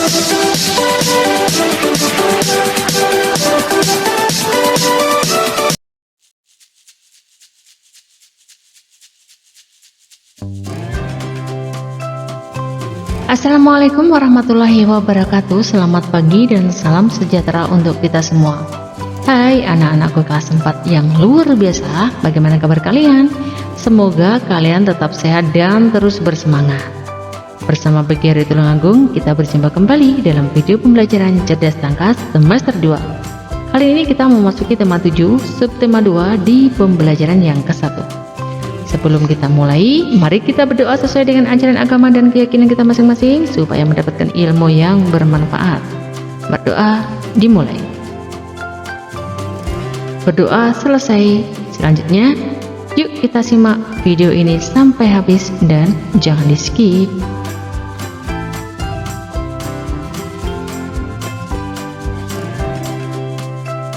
Assalamualaikum warahmatullahi wabarakatuh. Selamat pagi dan salam sejahtera untuk kita semua. Hai anak-anakku kelas 4 yang luar biasa, bagaimana kabar kalian? Semoga kalian tetap sehat dan terus bersemangat. Bersama Peggy Hari Tulungagung, kita berjumpa kembali dalam video pembelajaran Cerdas Tangkas semester 2. Kali ini kita memasuki tema 7, subtema 2 di pembelajaran yang ke-1. Sebelum kita mulai, mari kita berdoa sesuai dengan ajaran agama dan keyakinan kita masing-masing supaya mendapatkan ilmu yang bermanfaat. Berdoa dimulai. Berdoa selesai. Selanjutnya, yuk kita simak video ini sampai habis dan jangan di skip.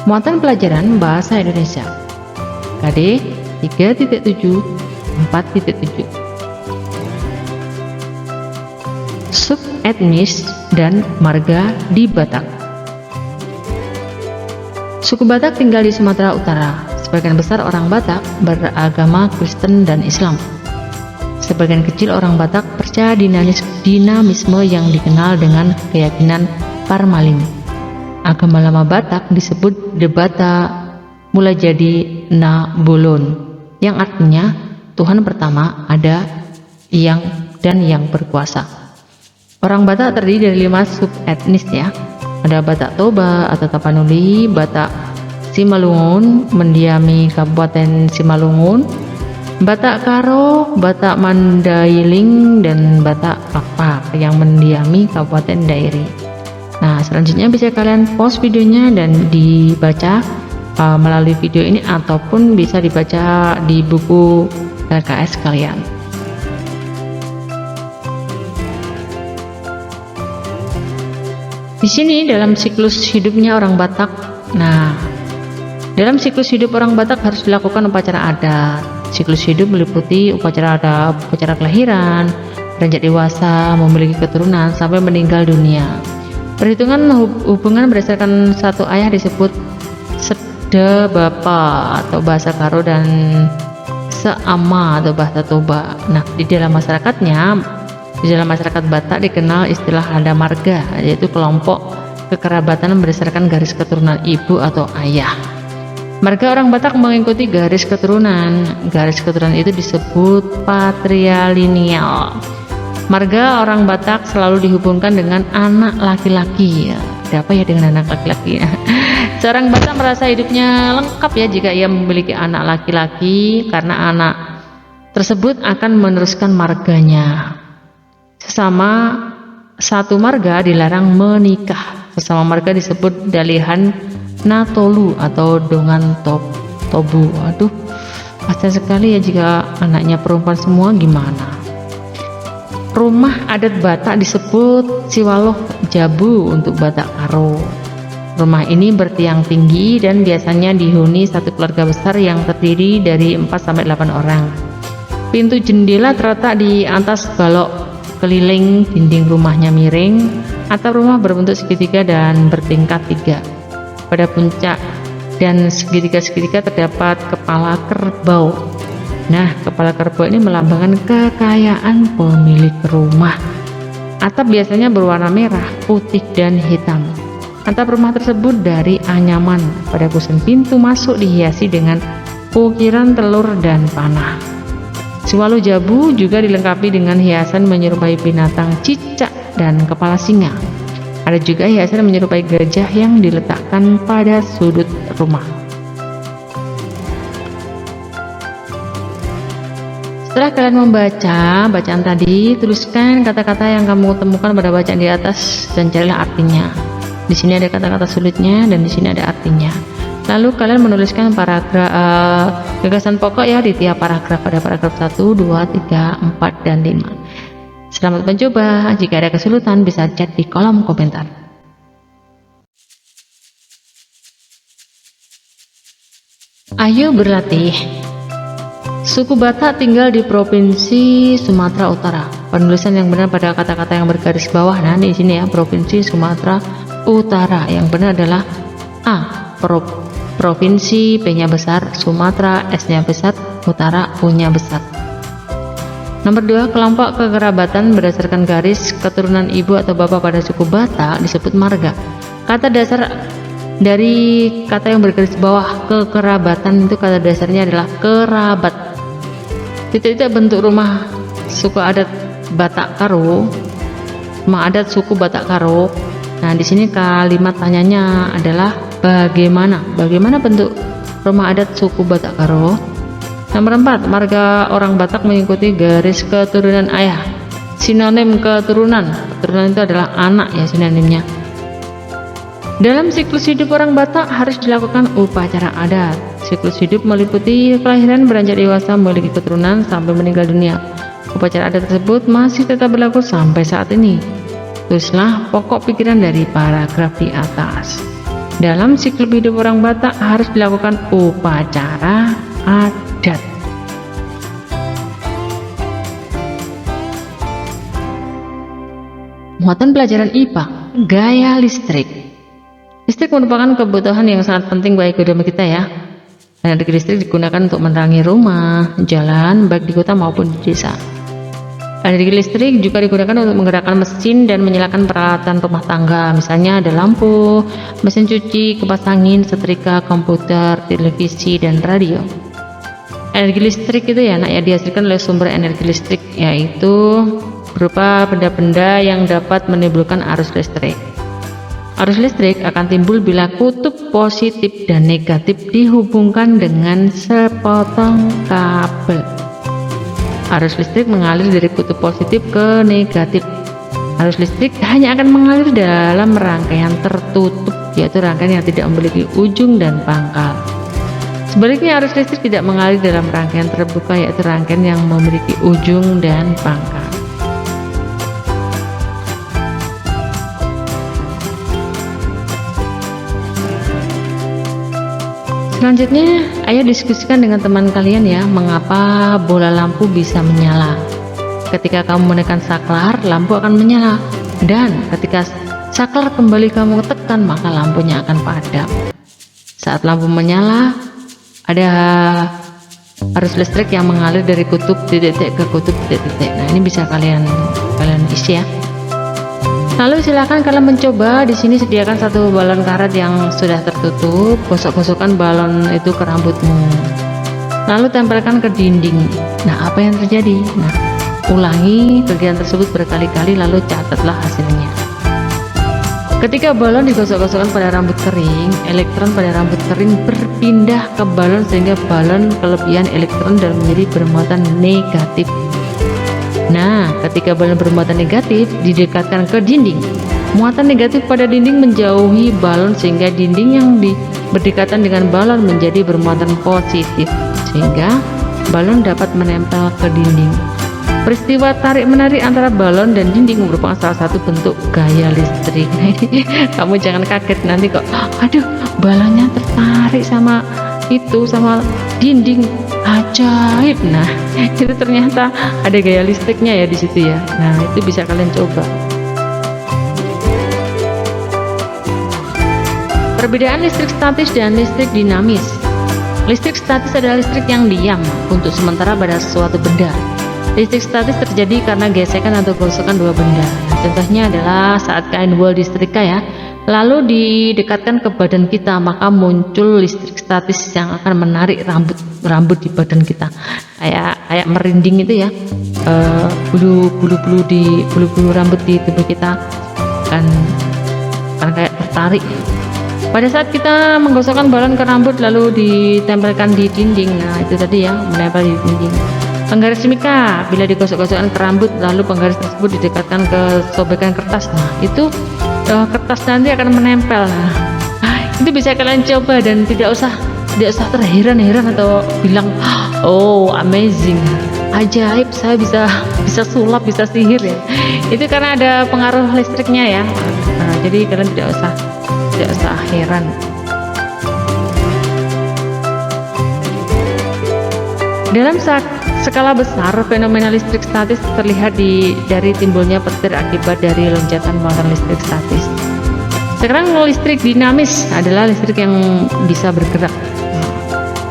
Muatan pelajaran Bahasa Indonesia KD 3.7 4.7. Subetnis dan marga di Batak. Suku Batak tinggal di Sumatera Utara. Sebagian besar orang Batak beragama Kristen dan Islam. Sebagian kecil orang Batak percaya dinamisme yang dikenal dengan keyakinan Parmalim. Agama lama Batak disebut Debata mulai jadi Nabolon, yang artinya Tuhan pertama ada yang berkuasa. Orang Batak terdiri dari 5 subetnis ya. Ada Batak Toba atau Tapanuli, Batak Simalungun mendiami Kabupaten Simalungun, Batak Karo, Batak Mandailing, dan Batak Pakpak yang mendiami Kabupaten Dairi. Nah, selanjutnya bisa kalian pause videonya dan dibaca melalui video ini ataupun bisa dibaca di buku LKS kalian. Di sini dalam siklus hidupnya orang Batak. Nah, dalam siklus hidup orang Batak harus dilakukan upacara adat. Siklus hidup meliputi upacara adat, upacara kelahiran, beranjak dewasa, memiliki keturunan sampai meninggal dunia. Perhitungan hubungan berdasarkan satu ayah disebut Sede Bapa atau bahasa Karo dan Seama atau bahasa Toba. Nah, di dalam masyarakat Batak dikenal istilah handa marga, yaitu kelompok kekerabatan berdasarkan garis keturunan ibu atau ayah. Marga orang Batak mengikuti garis keturunan. Garis keturunan itu disebut patrilineal. Marga orang Batak selalu dihubungkan dengan anak laki-laki. Ada apa ya dengan anak laki-laki? Seorang Batak merasa hidupnya lengkap ya jika ia memiliki anak laki-laki, karena anak tersebut akan meneruskan marganya. Sesama satu marga dilarang menikah. Sesama marga disebut dalihan natolu atau dongan tobu. Aduh, kasihan sekali ya jika anaknya perempuan semua, gimana? Rumah adat Batak disebut Siwaloh Jabu untuk Batak Karo. Rumah ini bertiang tinggi dan biasanya dihuni satu keluarga besar yang terdiri dari 4-8 orang. Pintu jendela terletak di atas balok keliling, dinding rumahnya miring, atap rumah berbentuk segitiga dan bertingkat 3. Pada puncak dan segitiga-segitiga terdapat kepala kerbau. Nah, kepala kerbau ini melambangkan kekayaan pemilik rumah. Atap biasanya berwarna merah, putih, dan hitam. Atap rumah tersebut dari anyaman. Pada kusen pintu masuk dihiasi dengan ukiran telur dan panah. Siwaloh Jabu juga dilengkapi dengan hiasan menyerupai binatang cicak dan kepala singa. Ada juga hiasan menyerupai gajah yang diletakkan pada sudut rumah. Setelah kalian membaca bacaan tadi, tuliskan kata-kata yang kamu temukan pada bacaan di atas dan carilah artinya. Di sini ada kata-kata sulitnya dan di sini ada artinya. Lalu kalian menuliskan paragraf gagasan pokok ya di tiap paragraf, pada paragraf 1, 2, 3, 4, dan 5. Selamat mencoba. Jika ada kesulitan bisa chat di kolom komentar. Ayo berlatih. Suku Batak tinggal di Provinsi Sumatera Utara. penulisan yang benar pada kata-kata yang bergaris bawah. Nah, di sini ya, Provinsi Sumatera Utara. Yang benar adalah A. Provinsi, P-nya besar, Sumatera, S-nya besar, Utara, U-nya besar. Nomor 2, kelompok kekerabatan berdasarkan garis keturunan ibu atau bapak pada suku Batak disebut marga. Kata dasar dari kata yang bergaris bawah kekerabatan itu kata dasarnya adalah kerabat. Titik-titik bentuk rumah suku adat Batak Karo, rumah adat suku Batak Karo. Nah, di sini kalimat tanyanya adalah bagaimana? Bagaimana bentuk rumah adat suku Batak Karo? Nomor 4, marga orang Batak mengikuti garis keturunan ayah. Sinonim keturunan. Keturunan itu adalah anak ya sinonimnya. Dalam siklus hidup orang Batak harus dilakukan upacara adat. Siklus hidup meliputi kelahiran, beranjak dewasa, memiliki keturunan, sampai meninggal dunia. Upacara adat tersebut masih tetap berlaku sampai saat ini. Tulislah pokok pikiran dari paragraf di atas. Dalam siklus hidup orang Batak harus dilakukan upacara adat. Muatan pelajaran IPA, gaya listrik. Listrik merupakan kebutuhan yang sangat penting bagi kehidupan kita ya. Energi listrik digunakan untuk menerangi rumah, jalan, baik di kota maupun di desa. Energi listrik juga digunakan untuk menggerakkan mesin dan menyalakan peralatan rumah tangga. Misalnya ada lampu, mesin cuci, kipas angin, setrika, komputer, televisi, dan radio. Energi listrik itu ya dihasilkan oleh sumber energi listrik, yaitu berupa benda-benda yang dapat menimbulkan arus listrik. Arus listrik akan timbul bila kutub positif dan negatif dihubungkan dengan sepotong kabel. Arus listrik mengalir dari kutub positif ke negatif. Arus listrik hanya akan mengalir dalam rangkaian tertutup, yaitu rangkaian yang tidak memiliki ujung dan pangkal. Sebaliknya, arus listrik tidak mengalir dalam rangkaian terbuka, yaitu rangkaian yang memiliki ujung dan pangkal. Selanjutnya, ayo diskusikan dengan teman kalian ya, mengapa bola lampu bisa menyala. Ketika kamu menekan saklar, lampu akan menyala. Dan ketika saklar kembali kamu tekan, maka lampunya akan padam. Saat lampu menyala, ada arus listrik yang mengalir dari kutub titik-titik ke kutub titik-titik. Nah, ini bisa kalian isi ya. Lalu silakan kalian mencoba. Di sini sediakan satu balon karet yang sudah tertutup. Gosok-gosokkan balon itu ke rambutmu. Lalu tempelkan ke dinding. Nah, apa yang terjadi? Nah, ulangi kegiatan tersebut berkali-kali lalu catatlah hasilnya. Ketika balon digosok-gosokkan pada rambut kering, elektron pada rambut kering berpindah ke balon sehingga balon kelebihan elektron dan menjadi bermuatan negatif. Nah, ketika balon bermuatan negatif didekatkan ke dinding, muatan negatif pada dinding menjauhi balon sehingga dinding yang berdekatan dengan balon menjadi bermuatan positif, sehingga balon dapat menempel ke dinding. Peristiwa tarik-menarik antara balon dan dinding merupakan salah satu bentuk gaya listrik. Kamu jangan kaget nanti kok, aduh, balonnya tertarik sama dinding, ajaib. Nah, itu ternyata ada gaya listriknya ya di situ ya. Nah, itu bisa kalian coba. Perbedaan listrik statis dan listrik dinamis. Listrik statis adalah listrik yang diam untuk sementara pada suatu benda. Listrik statis terjadi karena gesekan atau gosokan dua benda. Contohnya adalah saat kain wol disetrika ya, lalu didekatkan ke badan kita, maka muncul listrik statis yang akan menarik rambut di badan kita, kayak merinding itu ya, bulu-bulu rambut di tubuh kita kan kayak tertarik. Pada saat kita menggosokkan balon ke rambut lalu ditempelkan di dinding, nah itu tadi ya, menempel di dinding. Penggaris mika, bila digosok-gosokkan ke rambut lalu penggaris tersebut didekatkan ke sobekan kertas, nah itu kertas nanti akan menempel. Nah, itu bisa kalian coba dan tidak usah terheran-heran atau bilang, oh amazing, ajaib, saya bisa sulap, bisa sihir ya. Itu karena ada pengaruh listriknya ya. Nah, jadi kalian tidak usah heran. Dalam skala besar, fenomena listrik statis terlihat dari timbulnya petir akibat dari loncatan muatan listrik statis. Sekarang listrik dinamis adalah listrik yang bisa bergerak.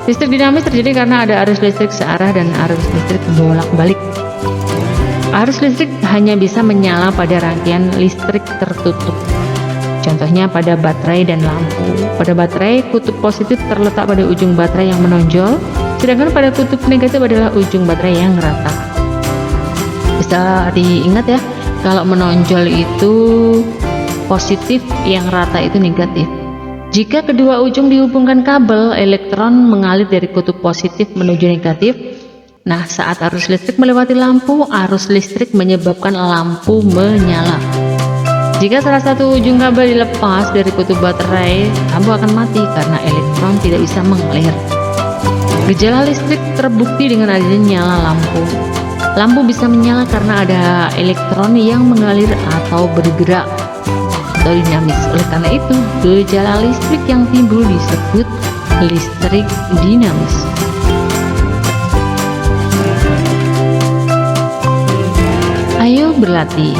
Listrik dinamis terjadi karena ada arus listrik searah dan arus listrik bolak-balik. Arus listrik hanya bisa menyala pada rangkaian listrik tertutup. Contohnya pada baterai dan lampu. Pada baterai, kutub positif terletak pada ujung baterai yang menonjol, sedangkan pada kutub negatif adalah ujung baterai yang rata. Bisa diingat ya, kalau menonjol itu positif, yang rata itu negatif. Jika kedua ujung dihubungkan kabel, elektron mengalir dari kutub positif menuju negatif. Nah, saat arus listrik melewati lampu, arus listrik menyebabkan lampu menyala. Jika salah satu ujung kabel dilepas dari kutub baterai, lampu akan mati karena elektron tidak bisa mengalir. Gejala listrik terbukti dengan adanya nyala lampu. Lampu bisa menyala karena ada elektron yang mengalir atau bergerak atau dinamis. Oleh karena itu, gejala listrik yang timbul disebut listrik dinamis. Ayo berlatih.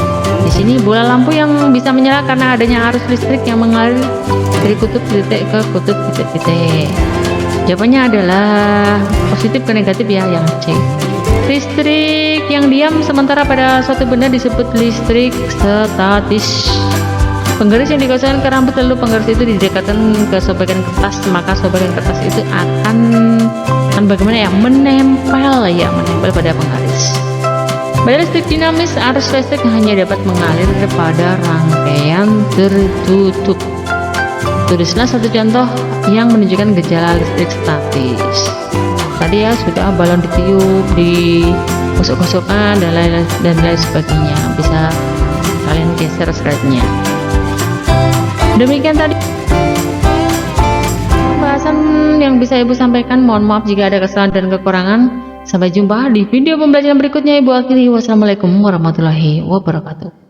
Di sini bola lampu yang bisa menyala karena adanya arus listrik yang mengalir dari kutub titik ke kutub titik. Jawabannya adalah positif ke negatif ya, yang C. Listrik yang diam sementara pada suatu benda disebut listrik statis. Penggaris yang dikosongkan ke rambut lalu penggaris itu didekatkan ke sobekan kertas, maka sobekan kertas itu akan bagaimana ya, menempel pada penggaris. Pada listrik dinamis, arus listrik hanya dapat mengalir pada rangkaian tertutup. Tulislah satu contoh yang menunjukkan gejala listrik statis. Tadi ya sudah balon ditiup, digosok-gosokkan dan lain sebagainya. Bisa kalian geser slide-nya. Demikian tadi pembahasan yang bisa Ibu sampaikan. Mohon maaf jika ada kesalahan dan kekurangan. Sampai jumpa di video pembelajaran berikutnya. Ibu akhiri. Wassalamualaikum warahmatullahi wabarakatuh.